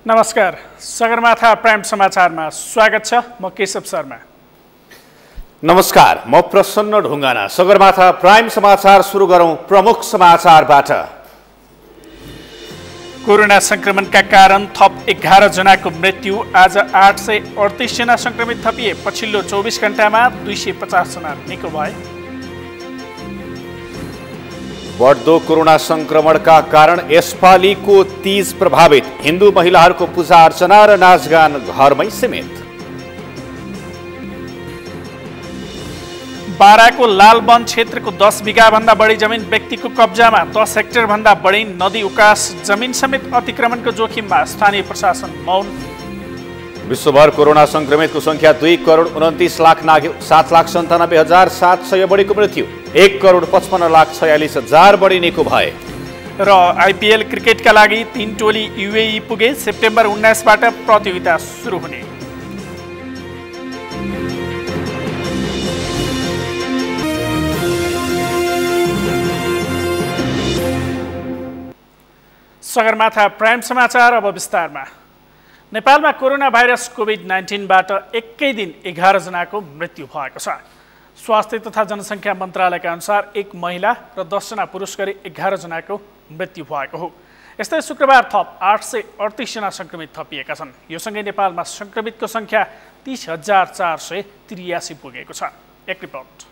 नमस्कार, सगरमाथा प्राइम समाचारमा स्वागत छ। म केशव शर्मा। नमस्कार, म प्रसन्न ढुङ्गाना। सगरमाथा प्राइम समाचार सुरु गरौँ प्रमुख समाचारबाट। कोरोना संक्रमणका कारण थप 11 जनाको मृत्यु। आज 838 जना संक्रमित थपिए। पछिल्लो 24 घण्टामा 250 जना निको भए। बढ्दो कोरोना संक्रमणका कारण यसपालिको तीज प्रभावित। हिन्दू महिलाहरूको पूजा अर्चना र नाचगान घरमै सीमित। बाराको लालवन क्षेत्रको 10 बिघा भन्दा बढी जमिन व्यक्तिको कब्जामा। 10 हेक्टर भन्दा बढी नदी उकास जमिन समेत अतिक्रमणको जोखिममा। स्थानीय प्रशासन मौन। विश्वभर कोरोना संक्रमितको संख्या 2,29,00,000 नाग्यो। 7,97,700 बढीको मृत्यु। 1,55,46,000 बढी निको भए। र आइपिएल क्रिकेटका लागि 3 टोली युएई पुगे। सेप्टेम्बर 19 बाट प्रतियोगिता सुरु हुने। सगरमाथा प्राइम समाचार अब विस्तारमा। नेपालमा कोरोना भाइरस कोभिड-19 बाट एकै दिन 11 जनाको मृत्यु भएको छ। स्वास्थ्य तथा जनसङ्ख्या मन्त्रालयका अनुसार एक महिला र 10 जना पुरुष गरी 11 जनाको मृत्यु भएको हो। यस्तै शुक्रबार थप 838 जना संक्रमित थपिएका छन्। यो सँगै नेपालमा संक्रमितको संख्या 30,483 पुगेको छ। एक रिपोर्ट।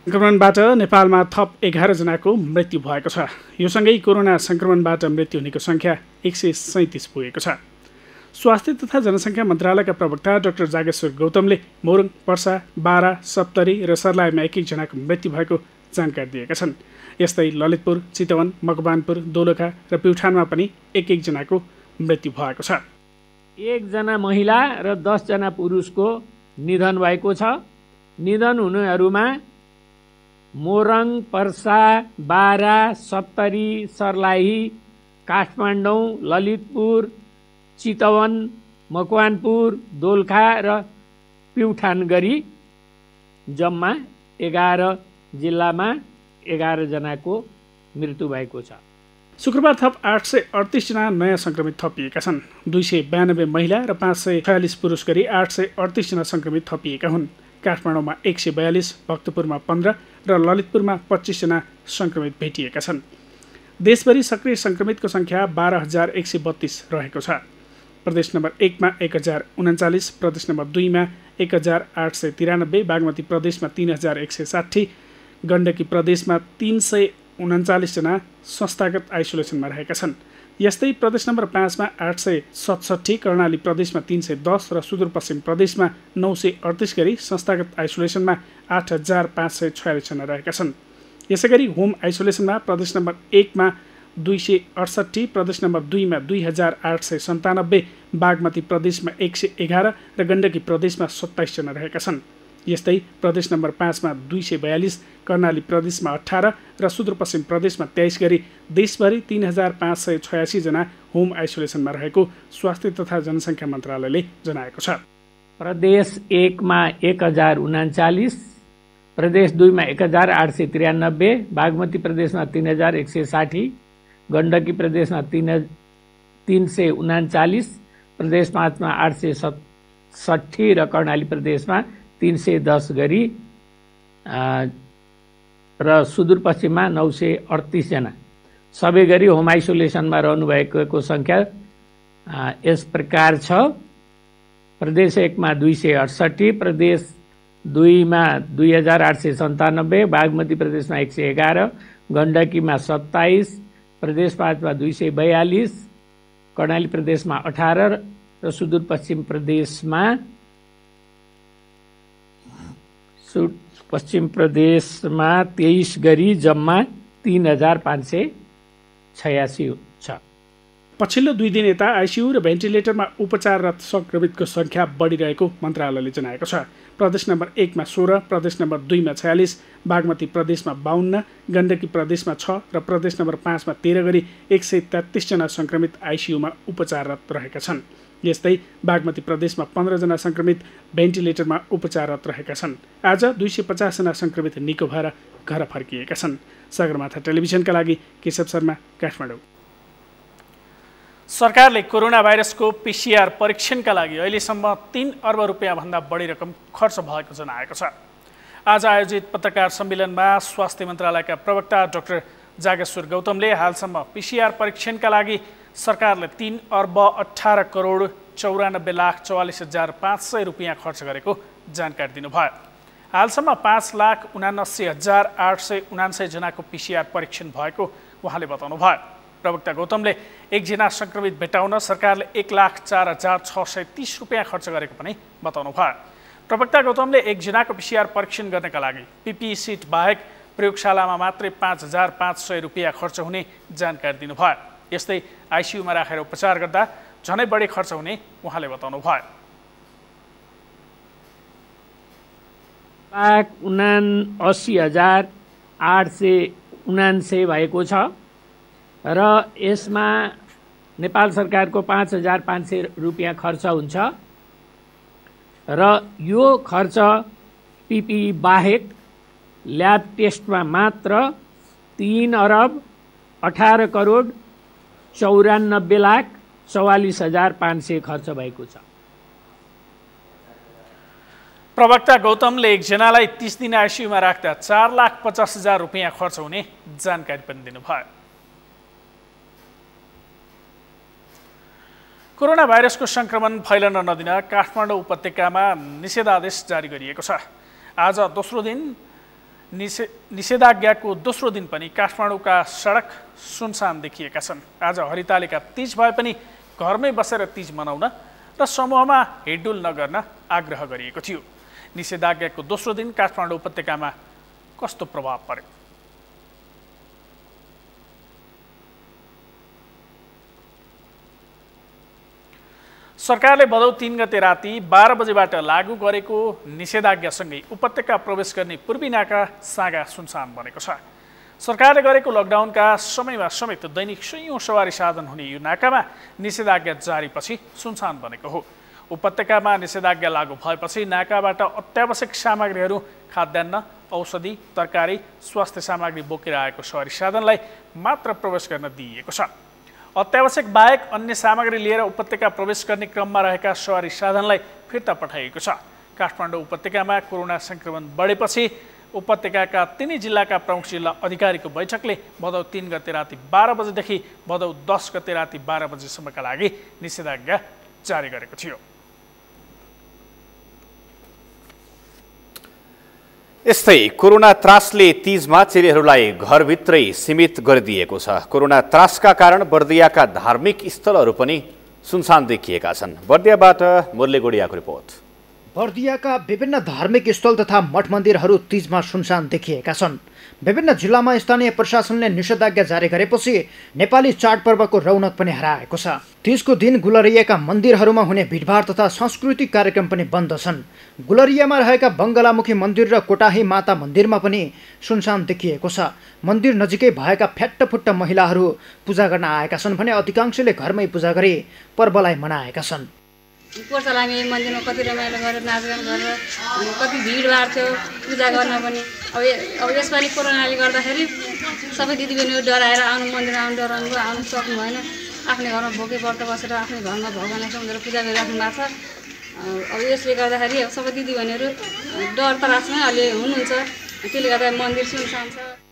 संक्रमणबाट नेपालमा थप 11 जनाको मृत्यु भएको छ। यो सँगै कोरोना संक्रमणबाट मृत्यु हुनेको संख्या 137 पुगेको छ। स्वास्थ्य तथा जनसङ्ख्या मन्त्रालयका प्रवक्ता डाक्टर जागेश्वर गौतमले मोरङ, पर्सा, बारा, सप्तरी र सर्लाहीमा एक जनाको मृत्यु भएको जानकारी दिएका छन्। यस्तै ललितपुर, चितवन, मकवानपुर, दोलखा र प्युठानमा पनि एक जनाको मृत्यु भएको छ। 1 जना महिला र 10 जना पुरुषको निधन भएको छ। निधन हुनेहरूमा मोरङ, पर्सा, बारा, सप्तरी, सर्लाही, काठमाडौँ, ललितपुर, चितवन, मकवानपुर, दोलखा र प्युठान गरी जम्मा 11 जिल्लामा 11 जनाको मृत्यु भएको छ। शुक्रबार थप 838 जना नयाँ संक्रमित थपिएका छन्। 292 महिला र 546 पुरुष गरी 838 जना संक्रमित थपिएका हुन्। काठमाडौँमा 142, भक्तपुरमा 15 र ललितपुरमा 25 जना संक्रमित भेटिएका छन्। देशभरि सक्रिय संक्रमितको संख्या 12,132 रहेको छ। प्रदेश नम्बर 1 मा 1,039, प्रदेश नम्बर 2 मा 1,893, बागमती प्रदेशमा 3,160, गण्डकी प्रदेशमा 339 जना संस्थागत आइसोलेसनमा रहेका छन्। यस्तै प्रदेश नम्बर 5 मा 867, कर्णाली प्रदेशमा 310 र सुदूरपश्चिम प्रदेशमा 938 गरी संस्थागत आइसोलेसनमा 8,546 जना रहेका छन्। यसैगरी होम आइसोलेसनमा प्रदेश नम्बर 1 मा 268, प्रदेश नम्बर 2 मा 2,897, बागमती प्रदेशमा 111 र गण्डकी प्रदेशमा 27 जना रहेका छन्। यस्तै प्रदेश नम्बर 5 मा 242, कर्णाली प्रदेशमा 18 र सुदूरपश्चिम प्रदेशमा 23 गरी देशभरि 3,586 जना होम आइसोलेसनमा रहेको स्वास्थ्य तथा जनसङ्ख्या मन्त्रालयले जनाएको छ। प्रदेश 1 मा 1,039, प्रदेश 2 मा 1,893, बागमती प्रदेशमा 3,160, गण्डकी प्रदेशमा 339, प्रदेश 5 मा 860 र कर्णाली प्रदेशमा 310 गरी र सुदूरपश्चिममा 938 जना सबै गरी होम आइसोलेसनमा रहनुभएको संख्या यस प्रकार छ। प्रदेश 1 मा 268, प्रदेश 2 मा 2,897, बागमती प्रदेशमा 111, गण्डकीमा 27, प्रदेश 5 मा 242, कर्णाली प्रदेशमा 18 र सुदूरपश्चिम प्रदेशमा 23 गरी जम्मा 3,586 छ। पछिल्लो 2 दिन यता आइसियु र भेन्टिलेटरमा उपचाररत संक्रमितको संख्या बढिरहेको मन्त्रालयले जनाएको छ। प्रदेश नम्बर 1 मा 16, प्रदेश नम्बर 2 मा 46, बागमती प्रदेशमा 52, गण्डकी प्रदेशमा 6 र प्रदेश नम्बर 5 मा 13 गरी 133 जना संक्रमित आइसियुमा उपचाररत रहेका छन्। यस्तै बागमती प्रदेशमा 15 जना संक्रमित भेन्टिलेटरमा उपचाररत रहेका छन्। आज 250 जना संक्रमित निको भएर घर फर्किएका छन्। सगरमाथा टेलिभिजनका लागि केशव शर्मा, काठमाडौँ। सरकारले कोरोना भाइरसको पीसीआर परीक्षणका लागि अहिलेसम्म 3 अर्ब रुपियाँभन्दा बढी रकम खर्च भएको जनाएको छ। आज आयोजित पत्रकार सम्मेलनमा स्वास्थ्य मन्त्रालयका प्रवक्ता डाक्टर जागेश्वर गौतमले हालसम्म पीसीआर परीक्षणका लागि सरकारले 3 अर्ब 18 करोड 94,44,500 रुपियाँ खर्च गरेको जानकारी दिनुभयो। हालसम्म 5,79,879 जनाको पीसीआर परीक्षण भएको उहाँले बताउनुभयो। प्रवक्ता गौतमले एकजना संक्रमित भेट्टाउन सरकारले 1,04,630 रुपियाँ खर्च गरेको पनि बताउनुभयो। प्रवक्ता गौतमले एकजनाको पीसीआर परीक्षण गर्नका लागि पीपीई सिट बाहेक प्रयोगशालामा मात्रै 5,500 रुपियाँ खर्च हुने जानकारी दिनुभयो। यस्तै आइसियुमा राखेर उपचार गर्दा झनै बढी खर्च हुने उहाँले बताउनुभयो। 1,79,879 भएको छ र यसमा नेपाल सरकारको 5,500 रुपियाँ खर्च हुन्छ र यो खर्च पीपीई बाहेक ल्याब टेस्टमा मात्र 3 अर्ब 18 करोड 94,44,500 खर्च भएको छ। प्रवक्ता गौतमले एकजनालाई 30 दिन आइसियुमा राख्दा 4,50,000 रुपियाँ खर्च हुने जानकारी पनि दिनुभयो। कोरोना भाइरसको संक्रमण फैलन नदिन काठमाडौँ उपत्यकामा निषेधादेश जारी गरिएको छ। आज दोस्रो दिन निषेधाज्ञाको दोस्रो दिन पनि काठमाडौँका सडक सुनसान देखिएका छन्। आज हरितालिका तीज भए पनि घरमै बसेर तीज मनाउन र समूहमा हिडडुल नगर्न आग्रह गरिएको थियो। निषेधाज्ञाको दोस्रो दिन काठमाडौँ उपत्यकामा कस्तो प्रभाव पर्यो? सरकारले भदौ 3 गते राति 12 बजेबाट लागू गरेको निषेधाज्ञासँगै उपत्यका प्रवेश गर्ने पूर्वी नाका सागा सुनसान बनेको छ। सरकारले गरेको लकडाउनका समयमा समेत दैनिक सयौं सवारी साधन हुने यो नाकामा निषेधाज्ञा जारीपछि सुनसान बनेको हो। उपत्यकामा निषेधाज्ञा लागू भएपछि नाकाबाट अत्यावश्यक सामग्रीहरू, खाद्यान्न, औषधि, तरकारी, स्वास्थ्य सामग्री बोकेर आएको सवारी साधनलाई मात्र प्रवेश गर्न दिइएको छ। अत्यावश्यक बाहेक अन्य सामग्री लिएर उपत्यका प्रवेश गर्ने क्रममा रहेका सवारी साधनलाई फिर्ता पठाइएको छ। काठमाडौँ उपत्यकामा कोरोना संक्रमण बढेपछि उपत्यकाका तिनै जिल्लाका प्रमुख जिल्ला अधिकारीको बैठकले भदौ 3 गते राति 12 बजेदेखि भदौ 10 गते राति 12 बजेसम्मका लागि निषेधाज्ञा जारी गरेको थियो। यस्तै कोरोना त्रासले तीजमा चेलीहरूलाई घरभित्रै सीमित गरिदिएको छ। कोरोना त्रासका कारण बर्दियाका धार्मिक स्थलहरू पनि सुनसान देखिएका छन्। बर्दियाबाट मुरली गुडियाको रिपोर्ट। बर्दियाका विभिन्न धार्मिक स्थल तथा मठ मन्दिरहरू तीजमा सुनसान देखिएका छन्। विभिन्न जिल्लामा स्थानीय प्रशासनले निषेधाज्ञा जारी गरेपछि नेपाली चाडपर्वको रौनक पनि हराएको छ। तीजको दिन गुलरियाका मन्दिरहरूमा हुने भिडभाड तथा सांस्कृतिक कार्यक्रम पनि बन्द छन्। गुलरियामा रहेका बङ्गलामुखी मन्दिर र कोटाही माता मन्दिरमा पनि सुनसान देखिएको छ। मन्दिर नजिकै भएका फ्याट्टफुट्ट महिलाहरू पूजा गर्न आएका छन् भने अधिकांशले घरमै पूजा गरी पर्वलाई मनाएका छन्। पोर्चलामी मन्दिरमा कति रमाइलो गरेर नाचगान गरेर कति भिडभाड थियो पूजा गर्न पनि। अब यसपालि कोरोनाले गर्दाखेरि सबै दिदीबहिनीहरू डराएर मन्दिर डराउनु आउनु सक्नु भएन। आफ्नै घरमा भोकै व्रत बसेर आफ्नै घरमा भगवानलाई सम्झेर पूजा गरिराख्नु भएको छ। अब यसले गर्दाखेरि सबै दिदीबहिनीहरू डर त्रासमै अलि हुनुहुन्छ। त्यसले गर्दा मन्दिर सुनसान छ।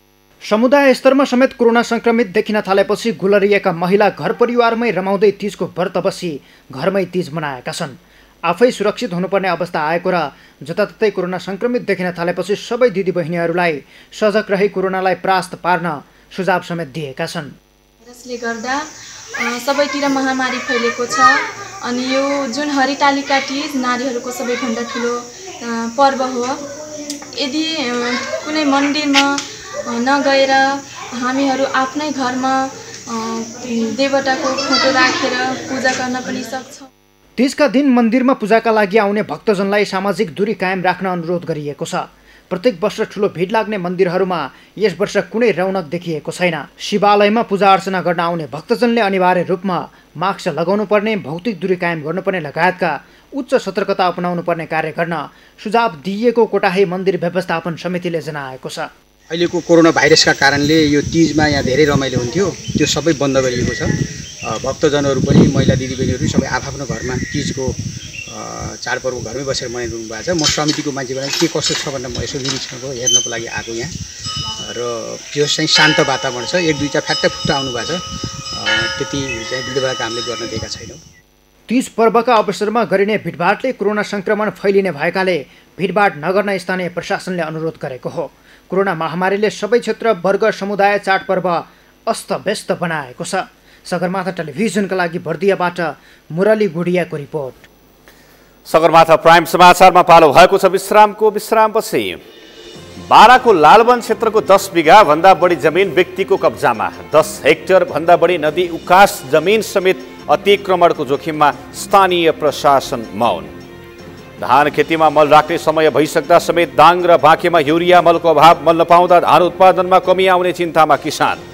समुदाय स्तरमा समेत कोरोना संक्रमित देखिन थालेपछि गुलरियाका महिला घर परिवारमै रमाउँदै तीजको व्रत बसी घरमै तीज मनाएका छन्। आफै सुरक्षित हुनुपर्ने अवस्था आएको र जताततै कोरोना संक्रमित देखिन थालेपछि सबै दिदीबहिनीहरूलाई सजग रही कोरोनालाई परास्त पार्न सुझाव समेत दिएका छन्। यसले गर्दा सबैतिर महामारी फैलेको छ अनि यो जुन हरितालिका तीज नारीहरूको सबैभन्दा ठुलो पर्व हो। यदि कुनै मन्दिरमा नगएर हामीहरू आफ्नै घरमा देवताको फोटो राखेर पूजा गर्न पनि सक्छौँ। तीजका दिन मन्दिरमा पूजाका लागि आउने भक्तजनलाई सामाजिक दूरी कायम राख्न अनुरोध गरिएको छ। प्रत्येक वर्ष ठुलो भिड लाग्ने मन्दिरहरूमा यस वर्ष कुनै रौनक देखिएको छैन। शिवालयमा पूजा अर्चना गर्न आउने भक्तजनले अनिवार्य रूपमा मास्क लगाउनु पर्ने, भौतिक दूरी कायम गर्नुपर्ने लगायतका उच्च सतर्कता अपनाउनु पर्ने कार्य गर्न सुझाव दिइएको कोटाही मन्दिर व्यवस्थापन समितिले जनाएको छ। अहिलेको कोरोना भाइरसका कारणले यो तीजमा यहाँ धेरै रमाइलो हुन्थ्यो, त्यो सबै बन्द गरिएको छ। भक्तजनहरू पनि महिला दिदीबहिनीहरू सबै आफ्नो घरमा तीजको चाडपर्व घरमै बसेर मनाइरहनु भएको छ। म समितिको मान्छेबाट के कस्तो छ भनेर म यसो निरीक्षणको हेर्नको लागि आएको यहाँ र यो चाहिँ शान्त वातावरण छ। एक दुईवटा फ्याट्टा आउनु भएको छ, त्यति चाहिँ भिडभाड हामीले गर्न दिएका छैनौँ। तीज पर्वका अवसरमा गरिने भिडभाडले कोरोना संक्रमण फैलिने भएकाले भिडभाड नगर्न स्थानीय प्रशासनले अनुरोध गरेको हो। कोरोना महामारीले सबै क्षेत्र वर्ग समुदाय चाडपर्व अस्तव्यस्त बनाएको छ। सगरमाथा टेलिभिजनका लागि बर्दियाबाट मुरली गुडियाको रिपोर्ट। सगरमाथा प्राइम समाचारमा पालो भएको छ विश्रामपछि। बाराको लालवन क्षेत्रको 10 बिघा भन्दा बढी जमिन व्यक्तिको कब्जामा। 10 हेक्टर भन्दा बढी नदी उकास जमिन समेत अतिक्रमणको जोखिममा स्थानीय प्रशासन मौन। धान खेतीमा मल राख्ने समय भइसक्दा समेत दाङ र बाँकेमा युरिया मलको अभाव। मल नपाउँदा धान उत्पादनमा कमी आउने चिन्तामा किसान।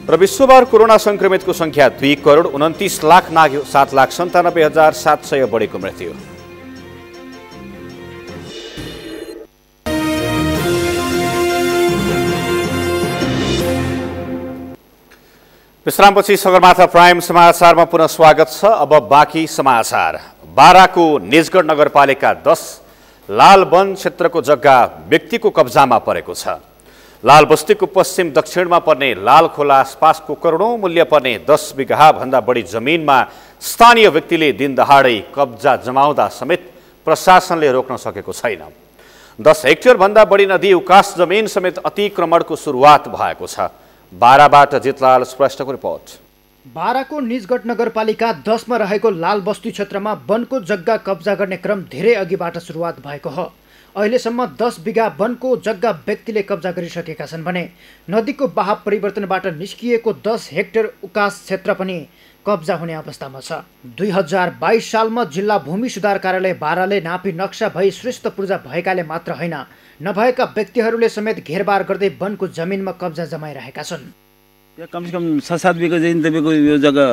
र विश्वभर कोरोना संक्रमितको संख्या 2 करोड 29 लाख नाग्यो। 7,97,700 बढेको मृत्यु। विश्रामपछि सगरमाथा प्राइम समाचारमा पुनः स्वागत छ। अब बाँकी समाचार। बाराको निजगढ नगरपालिका 10 लालवन क्षेत्रको जग्गा व्यक्तिको कब्जामा परेको छ। लाल बस्तीको पश्चिम दक्षिणमा पर्ने लाल खोला आसपासको करोडौं मूल्य पर्ने 10 बिघा भन्दा बढी जमिनमा स्थानीय व्यक्तिले दिनदहाडै कब्जा जमाउँदा समेत प्रशासनले रोक्न सकेको छैन। 10 हेक्टर भन्दा बढी नदी उकास जमिन समेत अतिक्रमणको सुरुवात भएको छ। बाराबाट जितलाल श्रेष्ठको रिपोर्ट। बाराको निजगढ नगरपालिका 10 मा रहेको लाल बस्ती क्षेत्रमा वनको जग्गा कब्जा गर्ने क्रम धेरै अघिबाट सुरुवात भएको हो। अहिलेसम्म 10 बिघा वनको जग्गा व्यक्तिले कब्जा गरिसकेका छन् भने नदीको बहाव परिवर्तनबाट निस्किएको 10 हेक्टर उकास क्षेत्र पनि कब्जा हुने अवस्थामा छ। 2022 सालमा जिल्ला भूमि सुधार कार्यालय बाराले नापी नक्सा भई श्रेष्ठ पूर्जा भएकाले मात्र होइन, नभएका व्यक्तिहरूले समेत घेरबार गर्दै वनको जमिनमा कब्जा जमाइरहेका छन्। कमसेकम 6-7 बिघा चाहिँ तपाईँको यो जग्गा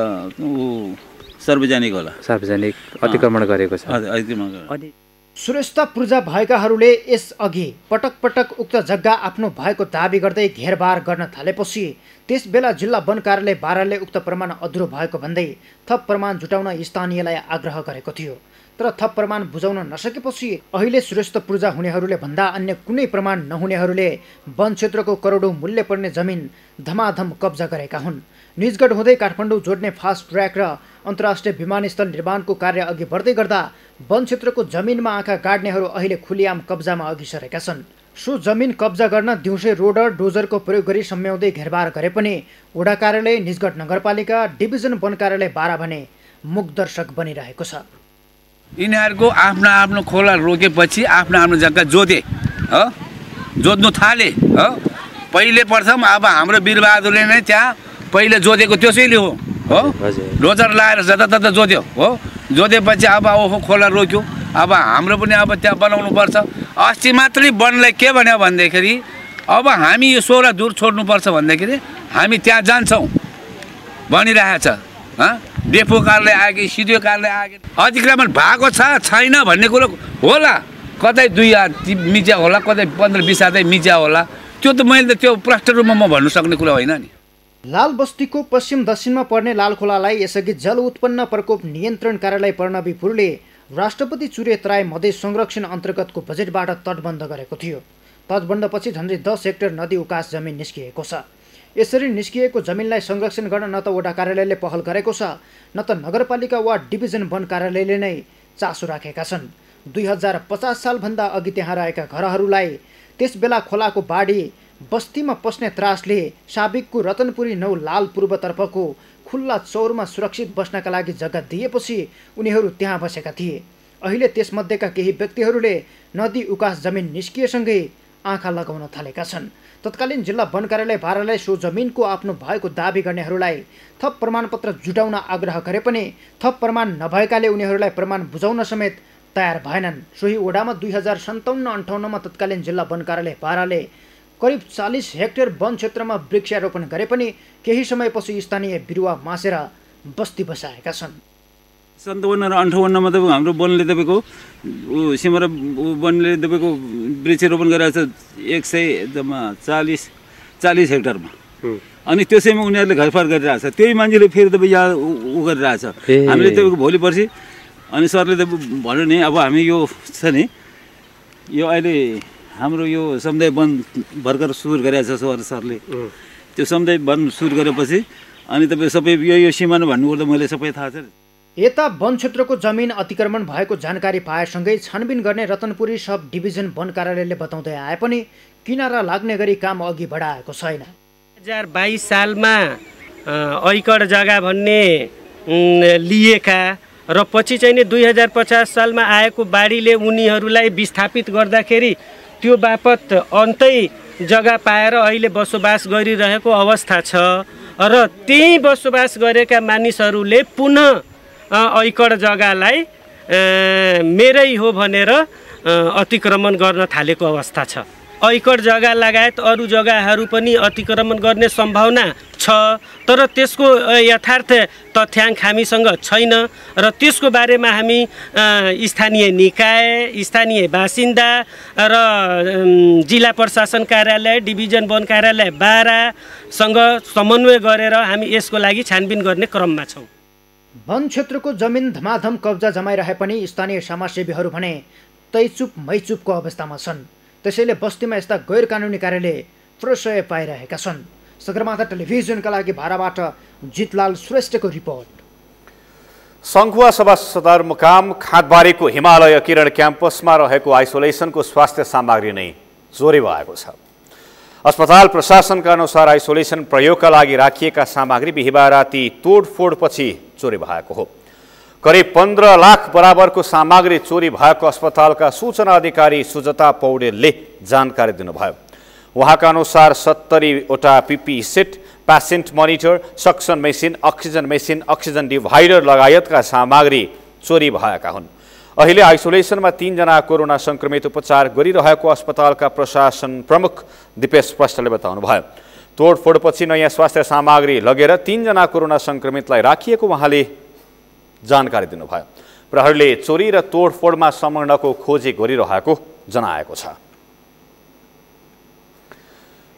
सार्वजनिक होला, सार्वजनिक अतिक्रमण गरेको छ। अतिक्रमण श्रेष्ठ पूर्जा भएकाहरूले यसअघि पटक पटक उक्त जग्गा आफ्नो भएको दाबी गर्दै घेरबार गर्न थालेपछि त्यसबेला जिल्ला वन कार्यालय बाराले उक्त प्रमाण अधुरो भएको भन्दै थप प्रमाण जुटाउन स्थानीयलाई आग्रह गरेको थियो। तर थप प्रमाण बुझाउन नसकेपछि अहिले श्रेष्ठ पूर्जा हुनेहरूले भन्दा अन्य कुनै प्रमाण नहुनेहरूले वन क्षेत्रको करोडौं मूल्य पर्ने जमिन धमाधम कब्जा गरेका हुन्। निजगढ हुँदै काठमाडौँ जोड्ने फास्ट ट्र्याक र अन्तर्राष्ट्रिय विमानस्थल निर्माणको कार्य अघि बढ्दै गर्दा वन क्षेत्रको जमिनमा आँखा गाड्नेहरू अहिले खुलिआम कब्जामा अघि सरेका छन्। सो जमिन कब्जा गर्न दिउँसै रोडर डोजरको प्रयोग गरी सम्म्याउँदै घेरबार गरे पनि वडा कार्यालय निजगढ नगरपालिका डिभिजन वन कार्यालय बारा भने मुखदर्शक बनिरहेको छ। यिनीहरूको आफ्नो आफ्नो खोला रोकेपछि आफ्नो आफ्नो जग्गा जोते हो, जोत्नु थाले हो। पहिले प्रथम अब हाम्रो वीरबहादुरले नै त्यहाँ पहिले जोतेको त्यसैले हो डोजर लाएर जतातता जोत्यो हो। जोतेपछि अब ओहो खोला रोक्यो, अब हाम्रो पनि अब त्यहाँ बनाउनु पर्छ। अस्ति मात्रै वनलाई के भन्यो भन्दाखेरि अब हामी यो 16 दूर छोड्नुपर्छ भन्दाखेरि हामी त्यहाँ जान्छौँ भनिरहेछ। डेफो कार्यालय आगे सिडिओ कार्यालय आगे अतिक्रमण भएको छ छैन भन्ने कुरो होला, कतै 2 हात मिच्या होला, कतै 15-20 हातै मिच्या होला। त्यो त मैले त्यो प्रष्ट रूपमा म भन्नु सक्ने कुरा होइन नि। लाल बस्तीको पश्चिम दक्षिणमा पर्ने लाल खोलालाई यसअघि जल उत्पन्न प्रकोप नियन्त्रण कार्यालय पर्णवीपुरले राष्ट्रपति चुरे तराई मधेस संरक्षण अन्तर्गतको बजेटबाट तटबन्ध गरेको थियो। तटबन्धपछि झन्डै 10 हेक्टर नदी उकास जमिन निस्किएको छ। यसरी निस्किएको जमिनलाई संरक्षण गर्न न त वडा कार्यालयले पहल गरेको छ, न त नगरपालिका वा डिभिजन वन कार्यालयले नै चासो राखेका छन्। 2050 सालभन्दा अघि त्यहाँ रहेका घरहरूलाई त्यसबेला खोलाको बाढी बस्तीमा पस्ने त्रासले साबिकको रतनपुरी 9 लाल पूर्वतर्फको खुल्ला चौरमा सुरक्षित बस्नका लागि जग्गा दिएपछि उनीहरू त्यहाँ बसेका थिए। अहिले त्यसमध्येका केही व्यक्तिहरूले नदी उकास जमिन निस्किएसँगै आँखा लगाउन थालेका छन्। तत्कालीन जिल्ला वन कार्यालय बाराले सो जमिनको आफ्नो भएको दाबी गर्नेहरूलाई थप प्रमाणपत्र जुटाउन आग्रह गरे पनि थप प्रमाण नभएकाले उनीहरूलाई प्रमाण बुझाउन समेत तयार भएनन्। सोही वडामा 2057-58 मा तत्कालीन जिल्ला वन कार्यालय बाराले करिब 40 हेक्टर वन क्षेत्रमा वृक्षारोपण गरे पनि केही समयपछि स्थानीय बिरुवा मासेर बस्ती बसाएका छन्। 57 र 58 मा तपाईको हाम्रो वनले तपाईको सिमरा वनले तपाईको वृक्षारोपण गरेको छ 140 हेक्टरमा। अनि त्यसैमा उनीहरूले घरफर गरिरहेछ। त्यही मान्छेले फेरि तपाईँ यहाँ उ गरिरहेछ। हामीले तपाईँको भोलि पर्सि अनि सरले त भन्यो नि अब हामी यो छ नि यो अहिले हाम्रो यो समुदाय वन भर्खर सुरु गरेको छ सरले। त्यो समुदाय वन सुरु गरेपछि अनि तपाईँ सबै यो सिमाना भन्नुपर्दा मैले सबै थाहा छ। यता वन क्षेत्रको जमिन अतिक्रमण भएको जानकारी पाएसँगै छानबिन गर्ने रतनपुरी सब डिभिजन वन कार्यालयले बताउँदै आए पनि किनारा लाग्ने गरी काम अघि बढाएको छैन। 2022 सालमा ऐकड जग्गा भन्ने लिएका र पछि चाहिँ नि 2050 सालमा आएको बाढीले उनीहरूलाई विस्थापित गर्दाखेरि त्यो बापत अन्तै जग्गा पाएर अहिले बसोबास गरिरहेको अवस्था छ र त्यही बसोबास गरेका मानिसहरूले पुनः ऐकड जग्गालाई मेरै हो भनेर अतिक्रमण गर्न थालेको अवस्था छ। ऐकड जग्गा लगायत अरू जग्गाहरू पनि अतिक्रमण गर्ने सम्भावना छ, तर त्यसको यथार्थ तथ्याङ्क हामीसँग छैन र त्यसको बारेमा हामी स्थानीय निकाय, स्थानीय बासिन्दा र जिल्ला प्रशासन कार्यालय, डिभिजन वन कार्यालय बारासँग समन्वय गरेर हामी यसको लागि छानबिन गर्ने क्रममा छौँ। वन क्षेत्रको जमिन धमाधम कब्जा जमाइरहे पनि स्थानीय समाजसेवीहरू भने तैचुप मैचुपको अवस्थामा छन्। त्यसैले बस्तीमा यस्ता गैर कानुनी कार्यले प्रशय पाइरहेका छन्। सगरमाथा टेलिभिजनका लागि भाराबाट जितलाल श्रेष्ठको रिपोर्ट। सङ्खुवा सभा सदरमुकाम खाँदबारीको हिमालय किरण क्याम्पसमा रहेको आइसोलेसनको स्वास्थ्य सामग्री नै चोरी भएको छ। अस्पताल प्रशासनका अनुसार आइसोलेसन प्रयोगका लागि राखिएका सामग्री बिहिबार राति तोडफोडपछि चोरी भएको हो। करिब 15 लाख बराबरको सामग्री चोरी भएको अस्पतालका सूचना अधिकारी सुजता पौडेलले जानकारी दिनुभयो। उहाँका अनुसार 70वटा PP set, patient monitor, suction machine, oxygen divider लगायतका सामग्री चोरी भएका हुन्। अहिले आइसोलेसनमा 3 जना कोरोना संक्रमित उपचार गरिरहेको अस्पतालका प्रशासन प्रमुख दिपेश प्रष्टले बताउनुभयो। तोडफोडपछि नयाँ स्वास्थ्य सामग्री लगेर 3 जना कोरोना संक्रमितलाई राखिएको उहाँले जानकारी दिनुभयो। प्रहरीले चोरी र तोडफोडमा संलग्नको खोजी गरिरहेको जनाएको छ।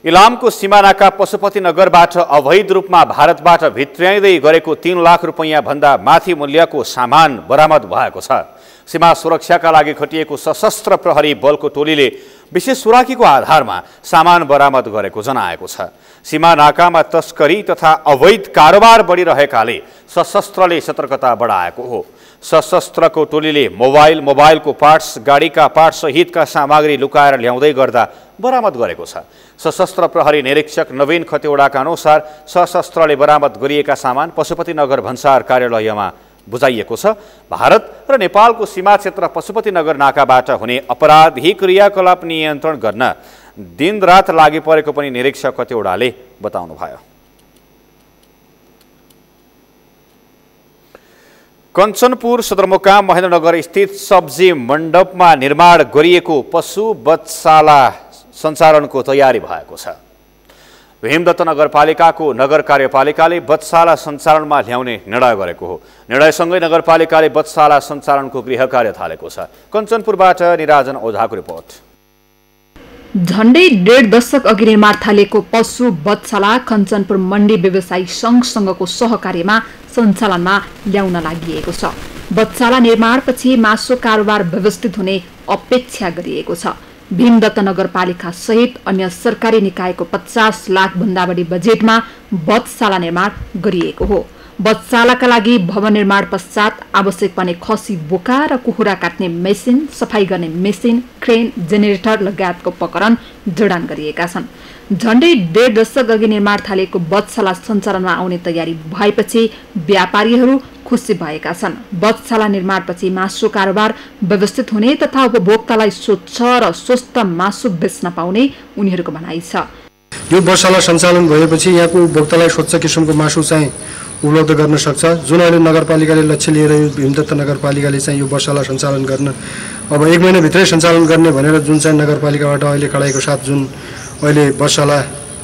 इलामको सिमानाका पशुपतिनगरबाट अवैध रूपमा भारतबाट भित्र्याइँदै गरेको 3 लाख रुपैयाँ भन्दा माथि मूल्यको सामान बरामद भएको छ। सीमा सुरक्षाका लागि खटिएको सशस्त्र प्रहरी बलको टोलीले विशेष सुराकीको आधारमा सामान बरामद गरेको जनाएको छ। सीमा नाकामा तस्करी तथा अवैध कारोबार बढिरहेकाले सशस्त्रले सतर्कता बढाएको हो। सशस्त्रको टोलीले मोबाइलको पार्ट्स, गाडीका पार्ट्स सहितका सामग्री लुकाएर ल्याउँदै गर्दा बरामद गरेको छ। सशस्त्र प्रहरी निरीक्षक नवीन खतेवडाका अनुसार सशस्त्रले बरामद गरिएका सामान पशुपतिनगर भन्सार कार्यालयमा बुझाइएको छ। भारत र नेपालको सीमा क्षेत्र पशुपतिनगर नाकाबाट हुने अपराधी क्रियाकलाप नियन्त्रण गर्न दिनरात लागि परेको पनि निरीक्षक खतेवडाले बताउनुभयो। कञ्चनपुर सदरमुकाम महेन्द्रनगर स्थित सब्जी मण्डपमा निर्माण गरिएको पशु बधशाला सञ्चालनको तयारी भएको छ। भीमदत्त नगरपालिकाको नगर कार्यपालिकाले बधशाला सञ्चालनमा ल्याउने निर्णय गरेको हो। निर्णयसँगै नगरपालिकाले बधशाला सञ्चालनको गृह कार्य थालेको छ। कञ्चनपुरबाट निराजन ओझाको रिपोर्ट। झण्डै 1.5 दशक अघि निर्माण थालेको पशु बधशाला कञ्चनपुर मण्डी व्यवसायी सङ्घसँगको सहकार्यमा सञ्चालनमा ल्याउन लागि छ। बधशाला निर्माणपछि मासु कारोबार व्यवस्थित हुने अपेक्षा गरिएको छ। भीमदत्त नगरपालिका सहित अन्य सरकारी निकायको 50 लाख भन्दा बढी बजेटमा बधशाला निर्माण गरिएको हो। बधशालाका लागि भवन निर्माण पश्चात आवश्यक पर्ने खसी बोका र कुखुरा काट्ने मेसिन, सफाई गर्ने मेसिन, क्रेन, जेनेरेटर लगायतको उपकरण जडान गरिएका छन्। झण्डै 1.5 दशक अघि निर्माण थालेको बधशाला सञ्चालनमा आउने तयारी भएपछि व्यापारीहरू खुसी भएका छन्। बधशाला निर्माणपछि मासु कारोबार व्यवस्थित हुने तथा उपभोक्तालाई स्वच्छ र स्वस्थ मासु बेच्न पाउने उनीहरूको भनाइ छ। यो बधशाला सञ्चालन भएपछि यहाँको उपभोक्तालाई स्वच्छ किसिमको मासु चाहिँ उपलब्ध गर्न सक्छ। जुन अहिले नगरपालिकाले लक्ष्य लिएर यो भीमदत्त नगरपालिकाले चाहिँ यो बधशाला सञ्चालन गर्न अब 1 महिनाभित्रै सञ्चालन गर्ने भनेर जुन चाहिँ नगरपालिकाबाट अहिले कडाइको साथ जुन अहिले बधशाला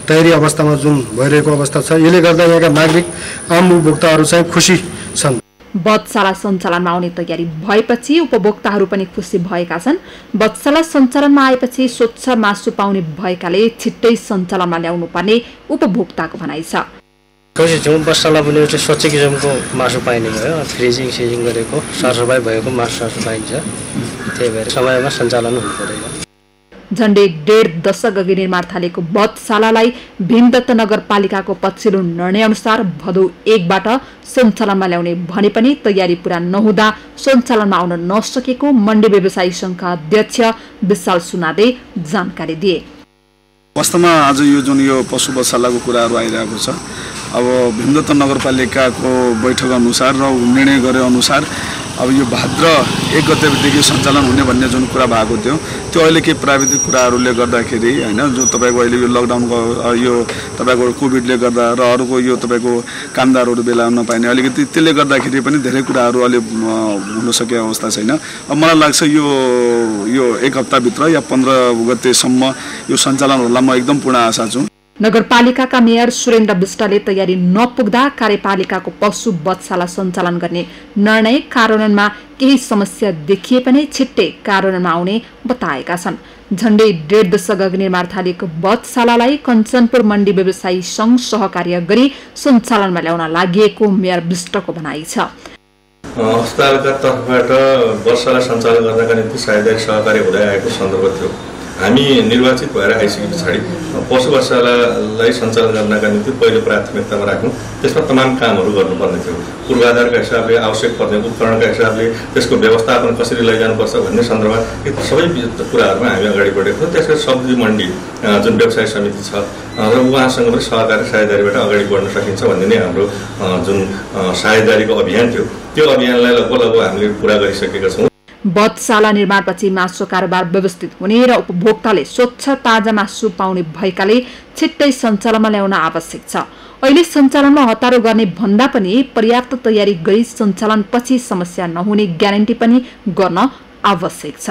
तयारी अवस्थामा जुन भइरहेको अवस्था छ, यसले गर्दा यहाँका नागरिक आम उपभोक्ताहरू चाहिँ खुसी छन्। बधशाला सञ्चालनमा आउने तयारी भएपछि उपभोक्ताहरू पनि खुसी भएका छन्। बधशाला सञ्चालनमा आएपछि स्वच्छ मासु पाउने भएकाले छिट्टै सञ्चालनमा ल्याउनु पर्ने उपभोक्ताको भनाइ छ। बधशाला पनि स्वच्छ किसिमको मासु पाइने भयो, फ्रिजिङ सिजिङ गरेको सरसफाइ भएको मासु पाइन्छ, त्यही भएर समयमा सञ्चालन हुनु पर्यो। झण्डै 1.5 दशक अघि निर्माण थालेको बधशालालाई भीमदत्त नगरपालिकाको पछिल्लो निर्णय अनुसार भदौ 1बाट सञ्चालनमा ल्याउने भने पनि तयारी पूरा नहुँदा सञ्चालनमा आउन नसकेको मण्डी व्यवसायी संघका अध्यक्ष विशाल सुनादे जानकारी दिए। वास्तवमा आज यो जुन यो पशु बधशालाको कुराहरू आइरहेको छ, अब भीमदत्त नगरपालिकाको बैठक अनुसार र निर्णय गरे अनुसार अब यो भाद्र 1 गतेदेखि सञ्चालन हुने भन्ने जुन कुरा भएको थियो, त्यो अहिले केही प्राविधिक कुराहरूले गर्दाखेरि हैन, जो तपाईको अहिले यो लकडाउनको यो तपाईको कोभिडले गर्दा र अरूको यो तपाईको कामदारहरू बेला नपाइने अलिकति त्यसले गर्दाखेरि पनि धेरै कुराहरू अलि हुन सकेको अवस्था छैन। अब मलाई लाग्छ यो 1 हप्ताभित्र या 15 गतेसम्म यो सञ्चालन होला, म एकदम पूर्ण आशा छु। नगरपालिकाका मेयर सुरेन्द्र विष्टले तयारी नपुग्दा कार्यपालिकाको पशु बधशाला सञ्चालन गर्ने निर्णय कार्यान्वयनमा केही समस्या देखिए पनि छिट्टै कार्यान्वयनमा आउने बताएका छन्। झण्डै 1.5 दशक अघि निर्माण थालेको बधशालालाई कञ्चनपुर मण्डी व्यवसायी संघ सहकार्य गरी सञ्चालनमा ल्याउन लागि मेयर विष्टको भनाइ छ। अस्पतालका तर्फबाट बधशाला सञ्चालन गर्नका निम्ति साझेदारी सहकार्य हुँदै आएको सन्दर्भ थियो। हामी निर्वाचित भएर आइसके पछाडि पशु बधशालालाई सञ्चालन गर्नका निम्ति पहिलो प्राथमिकतामा राख्यौँ। त्यसमा तमाम कामहरू गर्नुपर्ने थियो। पूर्वाधारका हिसाबले, आवश्यक पर्ने उपकरणका हिसाबले, त्यसको व्यवस्थापन कसरी लैजानुपर्छ भन्ने सन्दर्भमा सबै कुराहरूमा हामी अगाडि बढेको थियौँ। त्यसपछि सब्जी मण्डी जुन व्यवसाय समिति छ र उहाँसँग पनि सहकारी साझेदारीबाट अगाडि बढ्न सकिन्छ भन्ने नै हाम्रो जुन साझेदारीको अभियान थियो, त्यो अभियानलाई लगभग हामीले पुरा गरिसकेका छौँ। बधशाला निर्माणपछि मासु कारोबार व्यवस्थित हुने र उपभोक्ताले स्वच्छ ताजा मासु पाउने भएकाले छिट्टै सञ्चालनमा ल्याउन आवश्यक छ। अहिले सञ्चालनमा हतारो गर्ने भन्दा पनि पर्याप्त तयारी गरी सञ्चालनपछि समस्या नहुने ग्यारेन्टी पनि गर्न आवश्यक छ।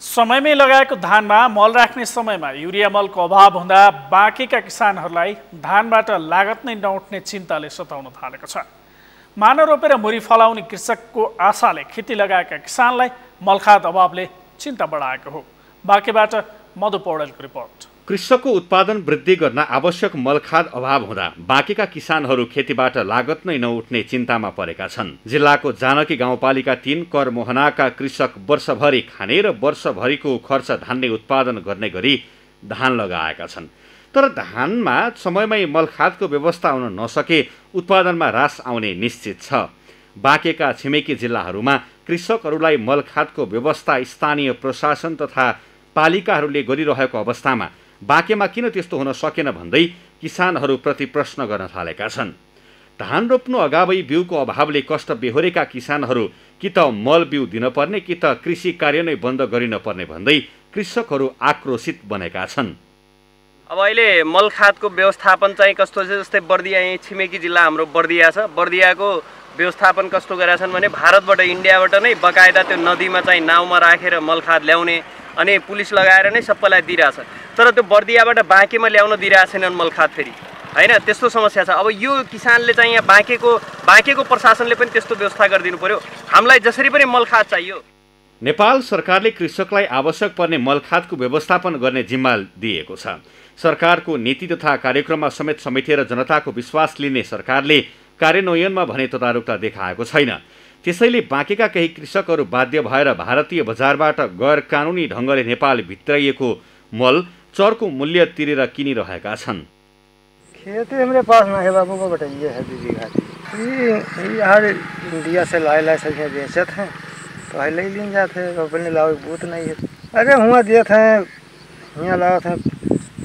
समयमै लगाएको धानमा मल राख्ने समयमा युरिया मलको अभाव हुँदा बाँकीका किसानहरूलाई धानबाट लागत नै नउठ्ने चिन्ताले सताउन थालेको छ। मानव रोपेर मुरी फलाउने कृषकको आशाले खेती लगाएका किसानलाई मलखाद अभावले चिन्ता बढाएको हो। बाँकीबाट मधु पौडेलको रिपोर्ट। कृषकको उत्पादन वृद्धि गर्न आवश्यक मलखाद अभाव हुँदा बाँकीका किसानहरू खेतीबाट लागत नै नउठ्ने चिन्तामा परेका छन्। जिल्लाको जानकी गाउँपालिका 3 करमोहनाका कृषक वर्षभरि खाने र वर्षभरिको खर्च धान्ने उत्पादन गर्ने गरी धान लगाएका छन्। तर धानमा समयमै मलखादको व्यवस्था हुन नसके उत्पादनमा ह्रास आउने निश्चित छ। बाँकेका छिमेकी जिल्लाहरूमा कृषकहरूलाई मलखादको व्यवस्था स्थानीय प्रशासन तथा पालिकाहरूले गरिरहेको अवस्थामा बाँकेमा किन त्यस्तो हुन सकेन भन्दै किसानहरूप्रति प्रश्न गर्न थालेका छन्। धान रोप्नु अगावै बिउको अभावले कष्ट बेहोरेका किसानहरू कि त मल बिउ दिनपर्ने कि त कृषि कार्य नै बन्द गरिनपर्ने भन्दै कृषकहरू आक्रोशित बनेका छन्। अब अहिले मलखादको व्यवस्थापन चाहिँ कस्तो छ, जस्तै बर्दिया यही छिमेकी जिल्ला हाम्रो बर्दिया छ। बर्दियाको व्यवस्थापन कस्तो गरेका छन् भने भारतबाट इन्डियाबाट नै बकायदा त्यो नदीमा चाहिँ नाउमा राखेर मलखाद ल्याउने अनि पुलिस लगाएर नै सबैलाई दिइरहेछ। तर त्यो बर्दियाबाट बाँकेमा ल्याउन दिइरहेको छैनन् मलखाद फेरि, हैन, त्यस्तो समस्या छ। अब यो किसानले चाहिँ यहाँ बाँकेको प्रशासनले पनि त्यस्तो व्यवस्था गरिदिनु पर्यो। हामीलाई जसरी पनि मलखाद चाहियो। नेपाल सरकारले कृषकलाई आवश्यक पर्ने मलखादको व्यवस्थापन गर्ने जिम्मा दिएको छ। सरकारको नीति तथा कार्यक्रममा समेत समेटेर जनताको विश्वास लिने सरकारले कार्यान्वयनमा भने तदारुकता देखाएको छैन। त्यसैले बाँकेका केही कृषकहरू बाध्य भएर भारतीय बजारबाट गैर कानुनी ढङ्गले नेपाल भित्राइएको मल चरको मूल्य तिरेर किनिरहेका छन्। खेती हमारे पास ना है बाबू को बताइए है दीदी खाती यार इंडिया से लाए सके बेचत हैं, पहले ही ले जाते हैं, अपने लाओ बहुत नहीं है। अरे हुआ दिए थे यहाँ लाओ थे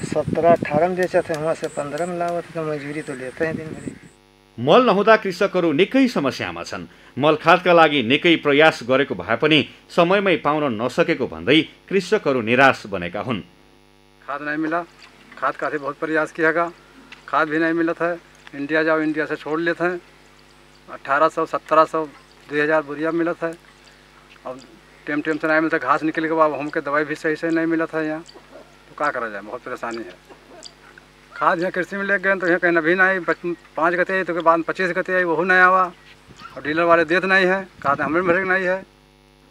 17-18 में बेचे थे, वहाँ से 15 में लाओ थे, तो मजदूरी तो लेते हैं दिन भरी। मल नहुँदा कृषकहरू निकै समस्यामा छन्। मलखादका लागि निकै प्रयास गरेको भए पनि समयमै पाउन नसकेको भन्दै कृषकहरू निराश बनेका हुन्। खाद नहीं मिला, खाद का बहुत प्रयास कियागा, खाद भी नहीं मिला था। इंडिया जाओ, इंडिया से छोड़ लेते हैं। 1800, 1700, 2000 बोरिया मिला था। अब टाइम से नहीं मिलता, घास निकल के बाद हमके दवाई भी सही से नहीं मिला था यहाँ, तो क्या करा जाए, बहुत परेशानी है। खाद यहाँ कृषि में ले गए तो यहाँ कहीं भी नहीं 5 गते आई तो के बाद 25 गते आई वो नहीं आवा और डीलर वाले देत नहीं है खाद हमें भरे नहीं है।